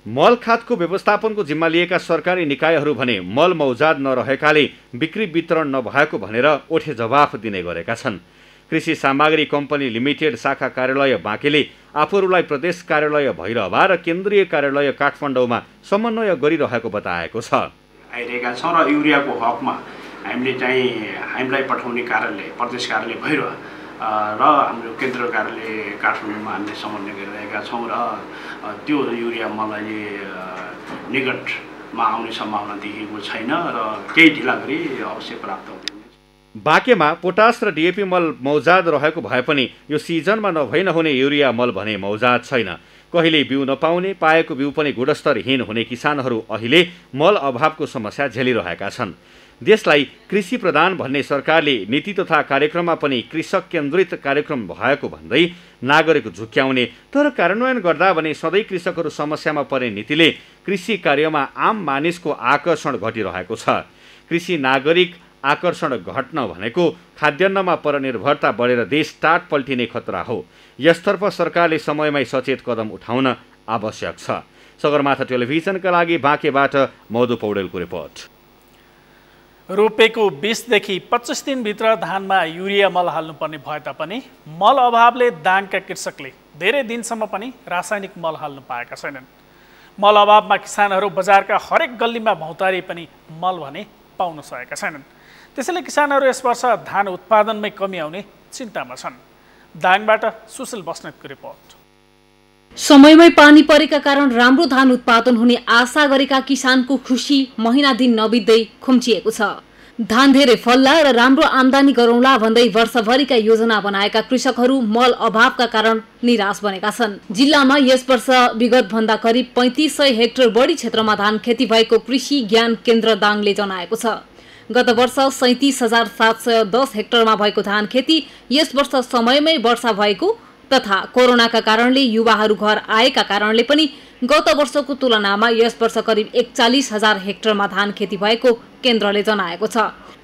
मल खादको व्यवस्थापनको जिम्मा लिएका सरकारी निकायहरू भने मल मौजाद नरहेकाले बिक्री वितरण नभएको भनेर ओठे जवाफ दिने गरेका छन्। कृषि सामग्री कम्पनी लिमिटेड शाखा कार्यालय बाँकेले आफूहरूलाई प्रदेश कार्यालय भैरहवा र केन्द्रीय कार्यालय काठमाडौँमा समन्वय गरिरहेको बताएको छ। आइरहेका छौँ र युरियाको हकमा हामीले चाहिँ हामीलाई पठाउने कार्यालय प्रदेश कार्यालय भैरवा र हाम्रो केन्द्र कार्यालय काठमाडौँमा हामीले समन्वय गरिरहेका छौँ र त्यो युरिया मलाई निकटमा आउने सम्भावना देखिएको छैन र केही ढिला गरी अवश्य प्राप्त हुन्छ। बाँकेमा पोटास र डिएपी मल मौजाद रहेको भए पनि यो सिजनमा नभई नहुने युरिया मल भने मौजाद छैन। कहिले बिउ नपाउने, पाएको बिउ पनि गुणस्तरहीन हुने किसानहरू अहिले मल अभावको समस्या झेलिरहेका छन्। देशलाई कृषि प्रधान भन्ने सरकारले नीति तथा कार्यक्रममा पनि कृषक केन्द्रित कार्यक्रम भएको भन्दै नागरिक झुक्क्याउने तर कार्यान्वयन गर्दा भने सधैँ कृषकहरू समस्यामा पर्ने नीतिले कृषि कार्यमा आम मानिसको आकर्षण घटिरहेको छ। कृषि नागरिक आकर्षण घट्न भनेको खाद्यान्नमा परनिर्भरता बढेर देश टाट पल्टिने खतरा हो। यसतर्फ सरकारले समयमै सचेत कदम उठाउन आवश्यक छ। सगरमाथा टेलिभिजनका लागि बाँकेबाट मधु पौडेलको रिपोर्ट। रोपेको 20 देखि 25 दिनभित्र धानमा युरिया मल हाल्नुपर्ने भए तापनि मल अभावले दाङका कृषकले धेरै दिनसम्म पनि रासायनिक मल हाल्न पाएका छैनन्। मल अभावमा किसानहरू बजारका हरेक गल्लीमा भौतारी पनि मल भने पाउन सकेका छैनन्। त्यसैले किसानहरू यस वर्ष धान उत्पादनमै कमी आउने चिन्तामा छन्। दाङबाट सुशील बस्नेतको रिपोर्ट। समयमै पानी परेका कारण राम्रो धान उत्पादन हुने आशा गरेका किसानको खुसी महिना दिन नबित्दै खुम्चिएको छ। धान धेरै फल्ला र राम्रो आम्दानी गरौँला भन्दै वर्षभरिका योजना बनाएका कृषकहरू मल अभावका कारण निराश बनेका छन्। जिल्लामा यस वर्ष विगत भन्दा करिब 3500 हेक्टर बढी क्षेत्रमा धान खेती भएको कृषि ज्ञान केन्द्र दाङले जनाएको छ। गत वर्ष 37,710 हेक्टरमा भएको धान खेती यस वर्ष समयमै वर्षा भएको तथा कोरोनाका कारणले युवाहरू घर आएका कारणले पनि गत वर्षको तुलनामा यस वर्ष करिब 41,000 हेक्टरमा धान खेती भएको केन्द्रले जनाएको छ।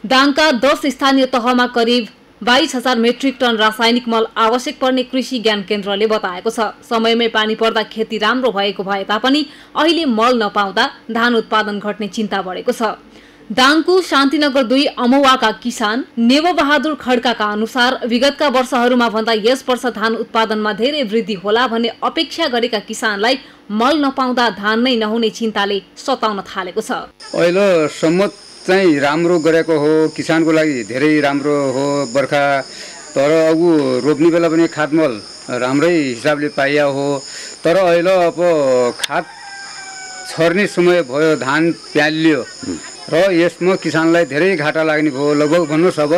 दाङका 10 स्थानीय तहमा करिब 22,000 मेट्रिक टन रासायनिक मल आवश्यक पर्ने कृषि ज्ञान केन्द्रले बताएको छ। समयमै पानी पर्दा खेती राम्रो भएको भए तापनि अहिले मल नपाउँदा धान उत्पादन घट्ने चिन्ता बढेको छ। दाङको शान्तिनगर 2 अमौवाका किसान नेवबहादुर खड्काका अनुसार विगतका वर्षहरूमा भन्दा यस वर्ष धान उत्पादनमा धेरै वृद्धि होला भन्ने अपेक्षा गरेका किसानलाई मल नपाउँदा धान नै नहुने चिन्ताले सताउन थालेको छ। अहिलेसम्म चाहिँ राम्रो गरेको हो, किसानको लागि धेरै राम्रो हो बर्खा, तर अब रोप्ने बेला पनि खादमल राम्रै हिसाबले पाइया हो। तर अहिले अब खाद छर्ने समय भयो, धान प्यालियो र यसमा किसानलाई धेरै घाटा लाग्ने भयो। लगभग भन्नुहोस् अब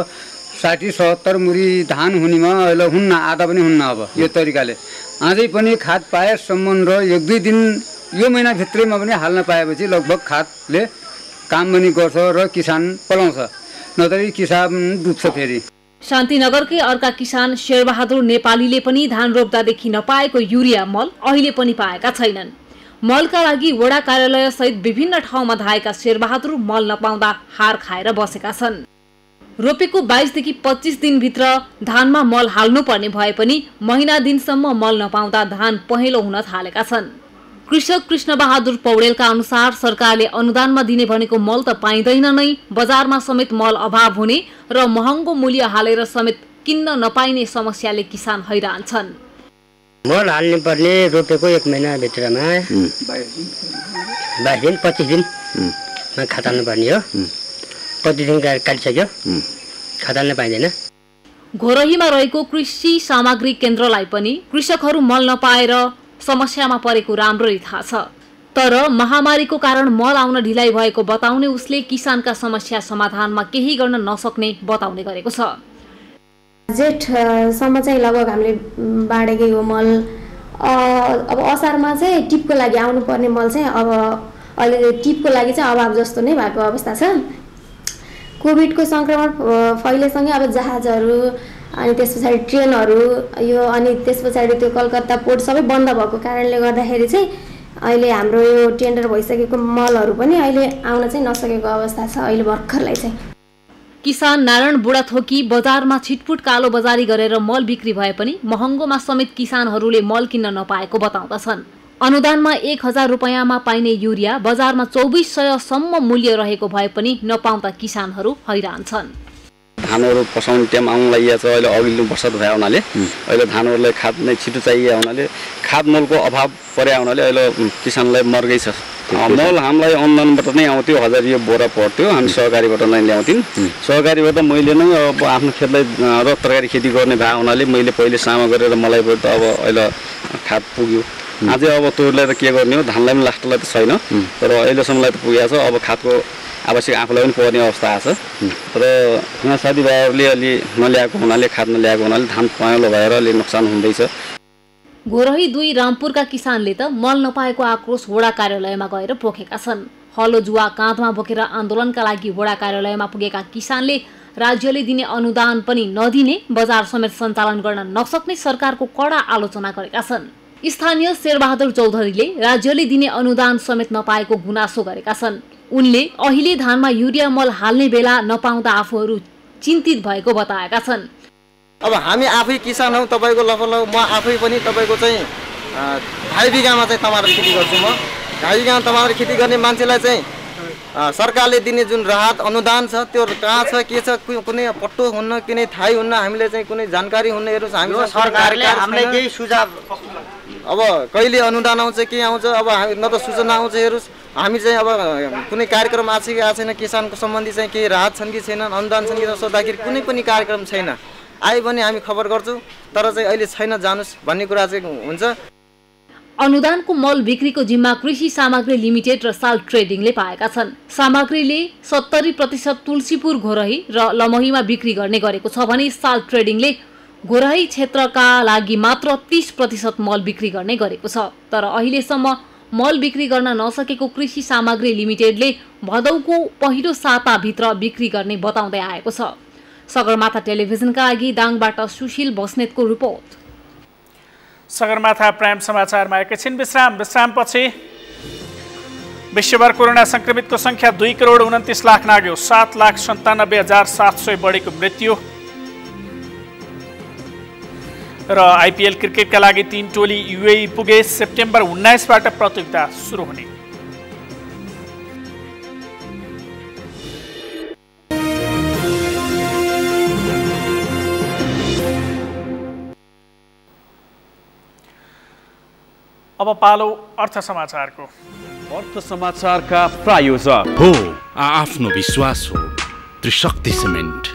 60-70 मुरी धान हुनेमा अहिले हुन्न, आधा पनि हुन्न। अब यो तरिकाले अझै पनि खाद पाएसम्म र 1-2 दिन यो महिनाभित्रैमा पनि हाल्न पाएपछि लगभग खादले काम पनि गर्छ र किसान पलाउँछ, नत्र किसान डुब्छ फेरि। शान्तिनगरकै अर्का किसान शेरबहादुर नेपालीले पनि धान रोप्दादेखि नपाएको युरिया मल अहिले पनि पाएका छैनन्। मलका लागि वडा कार्यालय सहित विभिन्न ठाउँमा धाएका शेरबहादुर मल नपाउँदा हार खाएर बसेका छन्। रोपेको 22 देखि 25 दिनभित्र धानमा मल हाल्नुपर्ने भए पनि महिना दिनसम्म मल नपाउँदा धान पहेँलो हुन थालेका छन्। कृषक कृष्णबहादुर पौडेलका अनुसार सरकारले अनुदानमा दिने भनेको मल त पाइँदैन नै, बजारमा समेत मल अभाव हुने र महँगो मूल्य हालेर समेत किन्न नपाइने समस्याले किसान हैरान छन्। मल हाल्नु पर्ने रोपेको 1 महिनाभित्रमा 22 दिन 25 दिनमा खताल्नु पर्ने हो। 25 दिन काटिसक्यो, खताल्न पाइँदैन। घोरहीमा रहेको कृषि सामग्री केन्द्रलाई पनि कृषकहरू मल नपाएर समस्यामा परेको राम्ररी थाहा छ। तर महामारीको कारण मल आउन ढिलाइ भएको बताउने उसले किसानका समस्या समाधानमा केही गर्न नसक्ने बताउने गरेको छ। जेठसम्म चाहिँ लगभग हामीले बाँडेकै हो मल। अब असारमा चाहिँ टिपको लागि आउनुपर्ने मल चाहिँ अब अहिले टिपको लागि चाहिँ अभाव जस्तो नै भएको अवस्था छ। कोभिडको सङ्क्रमण फैलेसँगै अब जहाजहरू अनि त्यस पछाडि ट्रेनहरू यो अनि त्यस पछाडि त्यो कलकत्ता पोर्ट सबै बन्द भएको कारणले गर्दाखेरि चाहिँ अहिले हाम्रो यो टेन्डर भइसकेको मलहरू पनि अहिले आउन चाहिँ नसकेको अवस्था छ अहिले भर्खरलाई चाहिँ। किसान नारायण बुढाथोकी बजारमा छिटपुट कालो बजारी गरेर मल बिक्री भए पनि महँगोमा समेत किसानहरूले मल किन्न नपाएको बताउँदछन्। अनुदानमा 1000 रुपैयाँमा पाइने युरिया बजारमा 2400 सम्म मूल्य रहेको भए पनि नपाउँदा किसानहरू हैरान छन्। धानहरू पसाउने टाइम आउन लागिएको छ। अहिले अघिल्लो वर्ष भए हुनाले अहिले धानहरूलाई खाद नै छिटो चाहिएको हुनाले खाद मलको अभाव परे हुनाले अहिले किसानलाई मर्गै छ। मल हामीलाई अनुदानबाट नै आउँथ्यो, 1000 यो बोरा पर्थ्यो, हामी सहकारीबाट नै ल्याउँथ्यौँ। सहकारीबाट मैले नै अब आफ्नो खेतलाई र तरकारी खेती गर्ने भए हुनाले मैले पहिले सामा गरेर मलाई त अब अहिले खाद पुग्यो। अझै अब तोरलाई त के गर्ने हो, धानलाई पनि लास्टलाई त छैन, तर अहिलेसम्मलाई त पुगेको छ। अब खादको आवश्यक आफूलाई पनि पर्ने अवस्था आएको छ। तर यहाँ साथीभाइहरूले अलि नल्याएको हुनाले, खाद नल्याएको हुनाले धान पहेँलो भएर अलि नोक्सान हुँदैछ। गोरही 2 रामपुरका किसानले त मल नपाएको आक्रोश वडा कार्यालयमा गएर पोखेका छन्। हलो जुवा काँधमा बोकेर आन्दोलनका लागि वडा कार्यालयमा पुगेका किसानले राज्यले दिने अनुदान पनि नदिने, बजार समेत सञ्चालन गर्न नसक्ने सरकारको कडा आलोचना गरेका छन्। स्थानीय शेरबहादुर चौधरीले राज्यले दिने अनुदान समेत नपाएको गुनासो गरेका छन्। उनले अहिले धानमा युरिया मल हाल्ने बेला नपाउँदा आफूहरू चिन्तित भएको बताएका छन्। अब हामी आफै किसान हौ, तपाईँको लगभग म आफै पनि तपाईँको चाहिँ 2.5 बिघामा चाहिँ टमाटर खेती गर्छु। म 2.5 बिघामा टमाटर खेती गर्ने मान्छेलाई चाहिँ सरकारले दिने जुन राहत अनुदान छ त्यो कहाँ छ, के छ, कुनै पट्टो हुन्न, कुनै थाहै हुन्न, हामीले चाहिँ कुनै जानकारी हुन्न। हेर्नुहोस्, हामी सरकारले हामीलाई केही सुझाव, अब कहिले अनुदान आउँछ, के आउँछ, अब न त सूचना आउँछ। हेर्नुहोस्, हामी चाहिँ अब कुनै कार्यक्रम आएको छ कि आएको छैन, किसानको सम्बन्धी चाहिँ केही राहत छन् कि छैनन्, अनुदान छन् कि सोद्धाखेरि कुनै पनि कार्यक्रम छैन। आयो भने हामी खबर गर्छौँ, तर चाहिँ अहिले छैन, जानुस् भन्ने कुरा चाहिँ हुन्छ। अनुदानको मल बिक्रीको जिम्मा कृषि सामग्री लिमिटेड र साल ट्रेडिङले पाएका छन्। सामग्रीले 70% तुलसीपुर घोरही र लमहीमा बिक्री गर्ने गरेको छ भने साल ट्रेडिङले घोरही क्षेत्रका लागि मात्र 30% मल बिक्री गर्ने गरेको छ। तर अहिलेसम्म मल बिक्री गर्न नसकेको कृषि सामग्री लिमिटेडले भदौको पहिलो साताभित्र बिक्री गर्ने बताउँदै आएको छ। सगरमाथा टेलिभिजनका लागि दाङबाट सुशील बस्नेतको रिपोर्ट। सगरमाथा प्राइम समाचारमा एकैछिन विश्रामपछि विश्वभर कोरोना संक्रमितको संख्या 2,29,00,000 नाग्यो। 7,97,700 बढेको मृत्यु। र आइपिएल क्रिकेटका लागि 3 टोली युएई पुगे। सेप्टेम्बर 19बाट प्रतियोगिता सुरु हुने। अब पालो अर्थ समाचारको। अर्थ समाचारका प्रायोजक हो आफ्नो विश्वास हो त्रिशक्ति सिमेन्ट।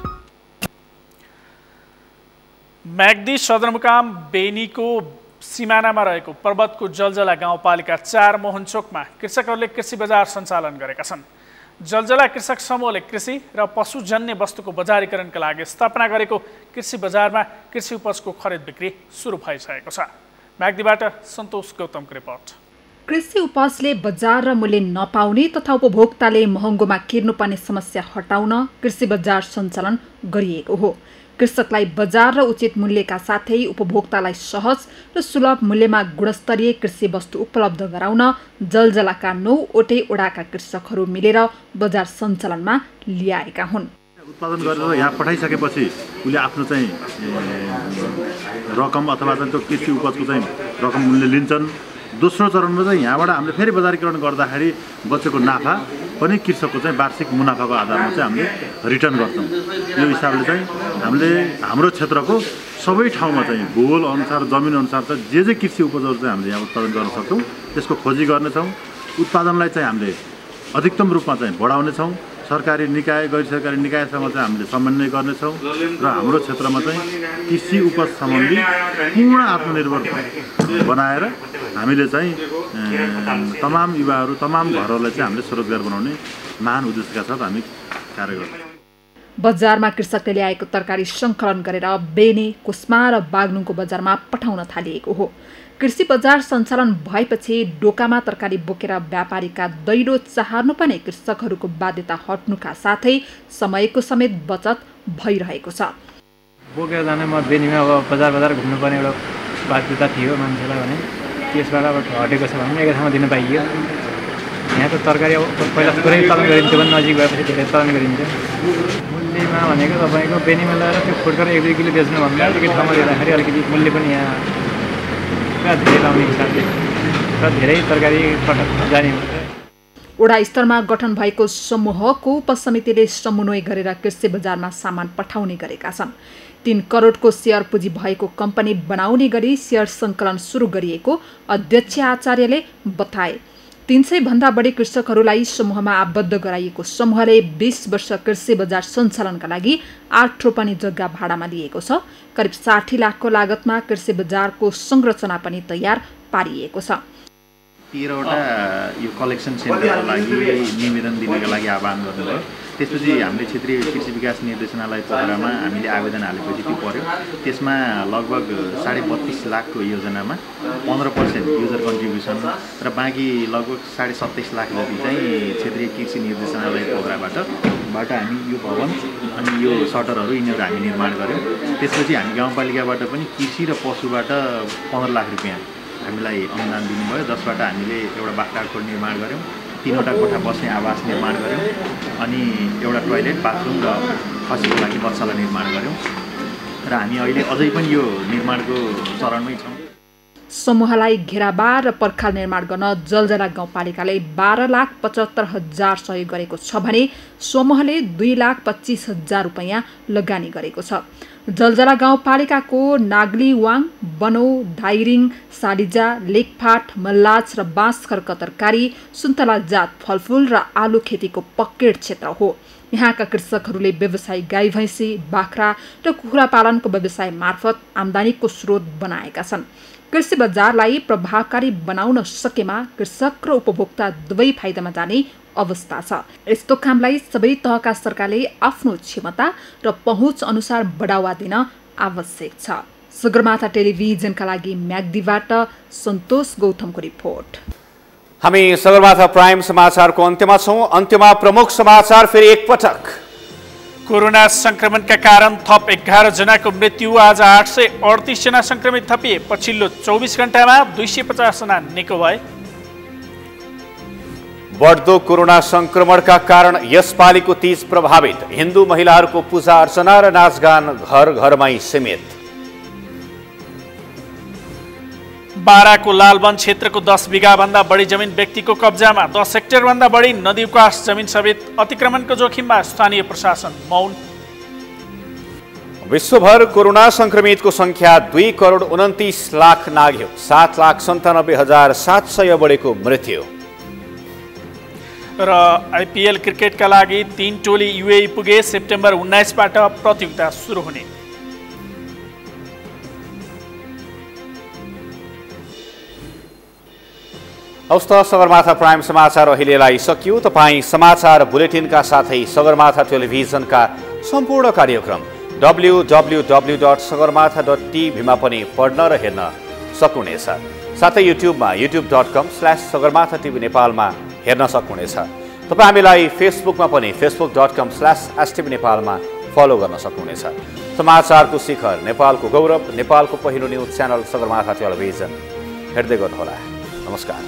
म्याग्दी सदरमुकाम बेनीको सिमानामा रहेको पर्वतको जलजला गाउँपालिका 4 मोहनचोकमा कृषकहरूले कृषि बजार सञ्चालन गरेका छन्। जलजला कृषक समूहले कृषि र पशुजन्य वस्तुको बजारीकरणका लागि स्थापना गरेको कृषि बजारमा कृषि उपजको खरिद बिक्री सुरु भइसकेको छ। म्याग्दीबाट सन्तोष गौतमको रिपोर्ट। कृषि उपजले बजार र मूल्य नपाउने तथा उपभोक्ताले महँगोमा किर्नुपर्ने समस्या हटाउन कृषि बजार सञ्चालन गरिएको हो। कृषकलाई बजार र उचित मूल्यका साथै उपभोक्तालाई सहज र सुलभ मूल्यमा गुणस्तरीय कृषि वस्तु उपलब्ध गराउन जलजलाका 9वटै वडाका कृषकहरू मिलेर बजार सञ्चालनमा ल्याएका हुन्। उत्पादन गरेर यहाँ पठाइसकेपछि उसले आफ्नो चाहिँ रकम अथवा चाहिँ त्यो कृषि उपजको चाहिँ रकम मूल्य लिन्छन्। दोस्रो चरणमा चाहिँ यहाँबाट हामीले फेरि बजारीकरण गर्दाखेरि बचेको नाफा पनि कृषकको चाहिँ वार्षिक मुनाफाको आधारमा चाहिँ हामीले रिटर्न गर्छौँ। यो हिसाबले चाहिँ हामीले हाम्रो क्षेत्रको सबै ठाउँमा चाहिँ भूगोल अनुसार जमिन अनुसार चाहिँ जे कृषि उपजहरू चाहिँ हामीले यहाँ उत्पादन गर्न सक्छौँ त्यसको खोजी गर्नेछौँ। उत्पादनलाई चाहिँ हामीले अधिकतम रूपमा चाहिँ बढाउनेछौँ। सरकारी निकाय गैर सरकारी निकायसँग चाहिँ हामीले समन्वय गर्नेछौँ र हाम्रो क्षेत्रमा चाहिँ कृषि उपज सम्बन्धी पूर्ण आत्मनिर्भर बनाएर हामीले चाहिँ तमाम युवाहरू तमाम घरहरूलाई चाहिँ हामीले स्वरोजगार बनाउने महान उद्देश्यका साथ हामी कार्य गर्छौँ। बजारमा कृषकले ल्याएको तरकारी सङ्कलन गरेर बेने, कुस्मा र बागलुङको बजारमा पठाउन थालिएको हो। कृषि बजार सञ्चालन भएपछि डोकामा तरकारी बोकेर व्यापारीका दैलो चाहर्नुपर्ने कृषकहरूको बाध्यता हट्नुका साथै समयको समेत बचत भइरहेको छ। बोकेर जाने म बेनीमा अब बजार घुम्नुपर्ने एउटा बाध्यता थियो मान्छेलाई भने त्यसबाट अब हटेको छ भने एकै ठाउँमा दिन पाइयो। यहाँ त तरकारी अब पहिला थोरै उत्पादन गरिन्थ्यो भने नजिक भएपछि धेरै उत्पादन गरिन्छ। मूल्य केमा भनेको तपाईँको बेनीमा ल्याएर त्यो फुटकर 1-2 किलो बेच्नुभन्दा अलिकति ठाउँमा ल्याउँदाखेरि अलिकति मूल्य पनि यहाँ पुरा धेरै लाउने हिसाबले र धेरै तरकारी पटक जाने हुन्छ। वडा स्तरमा गठन भएको समूहको उपसमितिले समन्वय गरेर कृषि बजारमा सामान पठाउने गरेका छन्। 3 करोडको शेयर पुँजी भएको कम्पनी बनाउने गरी शेयर सङ्कलन सुरु गरिएको अध्यक्ष आचार्यले बताए। 300 भन्दा बढी कृषकहरूलाई समूहमा आबद्ध गराइएको समूहले 20 वर्ष कृषि बजार सञ्चालनका लागि 8 रोपनी जग्गा भाडामा लिएको छ। करिब 60 लाखको लागतमा कृषि बजारको संरचना पनि तयार पारिएको छ। 13वटा यो कलेक्सन सेन्टरको लागि निवेदन दिनका लागि आह्वान गर्नुभयो। त्यसपछि हामीले क्षेत्रीय कृषि विकास निर्देशनालय पोखरामा हामीले आवेदन हालेपछि त्यो पर्यो। त्यसमा लगभग 32.5 लाखको योजनामा 15% युजर कन्ट्रिब्युसन र बाँकी लगभग 27.5 लाख जति चाहिँ क्षेत्रीय कृषि निर्देशनालय पोखराबाट हामी यो भवन अनि यो सटरहरू यिनीहरू हामी निर्माण गऱ्यौँ। त्यसपछि हामी गाउँपालिकाबाट पनि कृषि र पशुबाट 15 लाख रुपियाँ हामीलाई अनुदान दिनुभयो, जसबाट हामीले एउटा बाख्राकोट निर्माण गऱ्यौँ, 3वटा कोठा बस्ने आवास निर्माण गऱ्यौँ अनि एउटा टोयलेट बाथरुम र खसीको लागि बच्चाला निर्माण गऱ्यौँ र हामी अहिले अझै पनि यो निर्माणको चरणमै छौँ। समूहलाई घेराबार र पर्खाल निर्माण गर्न जलजला गाउँपालिकाले 12,75,000 सहयोग गरेको छ भने समूहले 2,25,000 रुपैयाँ लगानी गरेको छ। जलजला गाउँपालिकाको नागलीवाङ, बनौ, धाइरिङ, साडिजा, लेकफाट, मल्लाच र बाँसखर्क तरकारी, सुन्तला जात फलफूल र आलु खेतीको पक्केड क्षेत्र हो। यहाँका कृषकहरूले व्यवसाय गाई भैँसी, बाख्रा र कुखुरा पालनको व्यवसाय मार्फत आम्दानीको स्रोत बनाएका छन्। कृषि बजारलाई प्रभावकारी बनाउन सकेमा कृषक र उपभोक्ता दुवै फाइदामा जाने अवस्था छ। यस्तो कामलाई सबै तहका सरकारले आफ्नो क्षमता र पहुँच अनुसार बढावा दिन आवश्यक छ। सगरमाथा टेलिभिजनका लागि म्याग्दीबाट सन्तोष गौतमको रिपोर्ट। हामी सगरमाथा प्राइम समाचारको अन्त्यमा छौं। अन्त्यमा प्रमुख समाचार फेरि एकपटक। कोरोना संक्रमणका कारण थप 11 जनाको मृत्यु। आज 838 जना संक्रमित थपिए। पछिल्लो 24 घण्टामा 250 जना निको भए। बढ्दो कोरोना संक्रमणका कारण यसपालिको तीज प्रभावित। हिन्दू महिलाहरूको पूजा अर्चना र नाचगान घर घरमै सीमित। बाराको लालवन क्षेत्रको 10 बिघा भन्दा बढी जमिन व्यक्तिको कब्जामा। 10 हेक्टेयर भन्दा बढी नदीउकास जमिन समेत अतिक्रमणको जोखिममा। स्थानीय प्रशासन मौन। विश्वभर कोरोना संक्रमितको संख्या 2,29 लाख नाग्यो। 7,97,700 बढेको मृत्यु। र आइपिएल क्रिकेटका लागि 3 टोली युएई पुगे। सेप्टेम्बर 19 बाट प्रतियोगिता सुरु हुने। हवस् त सगरमाथा प्राइम समाचार अहिलेलाई सकियो। तपाईँ समाचार बुलेटिनका साथै सगरमाथा टेलिभिजनका सम्पूर्ण कार्यक्रम www.sagarmatha.tv मा पनि पढ्न र हेर्न सक्नुहुनेछ। साथै युट्युबमा youtube.com/sagarmathatv नेपालमा हेर्न सक्नुहुनेछ। तपाईँ हामीलाई फेसबुकमा पनि facebook.com/stv नेपालमा फलो गर्न सक्नुहुनेछ। समाचारको शिखर, नेपालको गौरव, नेपालको पहिलो न्युज च्यानल सगरमाथा टेलिभिजन हेर्दै गर्नुहोला। नमस्कार।